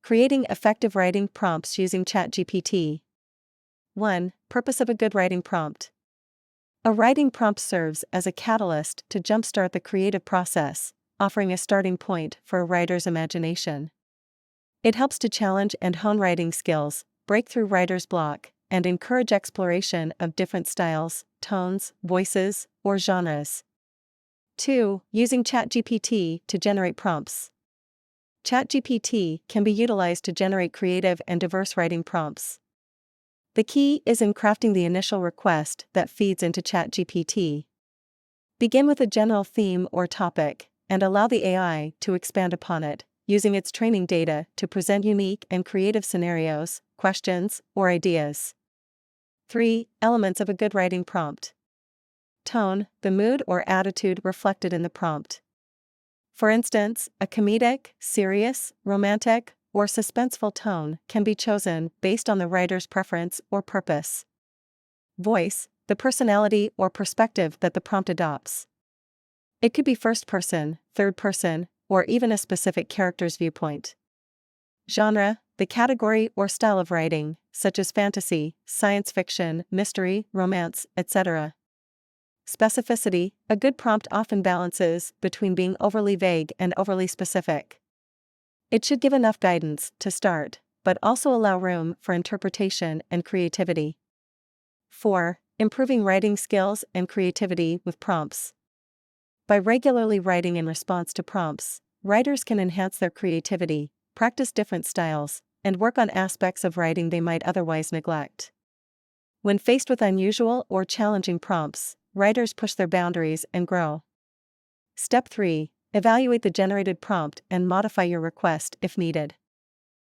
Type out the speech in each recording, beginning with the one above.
Creating effective writing prompts using ChatGPT. 1. Purpose of a good writing prompt. A writing prompt serves as a catalyst to jumpstart the creative process, offering a starting point for a writer's imagination. It helps to challenge and hone writing skills, break through writer's block, and encourage exploration of different styles, tones, voices, or genres. 2. Using ChatGPT to generate prompts. ChatGPT can be utilized to generate creative and diverse writing prompts. The key is in crafting the initial request that feeds into ChatGPT. Begin with a general theme or topic, and allow the AI to expand upon it, using its training data to present unique and creative scenarios, questions, or ideas. 3. Elements of a good writing prompt. Tone, the mood or attitude reflected in the prompt. For instance, a comedic, serious, romantic, or suspenseful tone can be chosen based on the writer's preference or purpose. Voice, the personality or perspective that the prompt adopts. It could be first person, third person, or even a specific character's viewpoint. Genre, the category or style of writing, such as fantasy, science fiction, mystery, romance, etc. Specificity, a good prompt often balances between being overly vague and overly specific. It should give enough guidance to start, but also allow room for interpretation and creativity. 4. Improving writing skills and creativity with prompts. By regularly writing in response to prompts, writers can enhance their creativity, practice different styles, and work on aspects of writing they might otherwise neglect. When faced with unusual or challenging prompts, writers push their boundaries and grow. Step 3. Evaluate the generated prompt and modify your request if needed.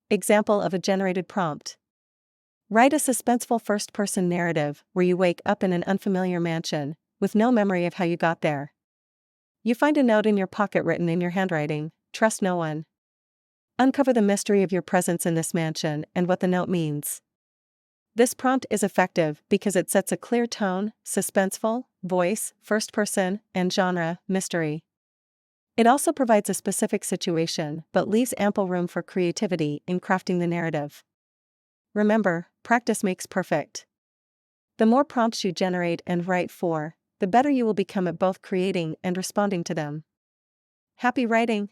Example of a generated prompt. Write a suspenseful first-person narrative where you wake up in an unfamiliar mansion, with no memory of how you got there. You find a note in your pocket written in your handwriting, "Trust no one." Uncover the mystery of your presence in this mansion and what the note means. This prompt is effective because it sets a clear tone, suspenseful, voice, first person, and genre, mystery. It also provides a specific situation but leaves ample room for creativity in crafting the narrative. Remember, practice makes perfect. The more prompts you generate and write for, the better you will become at both creating and responding to them. Happy writing!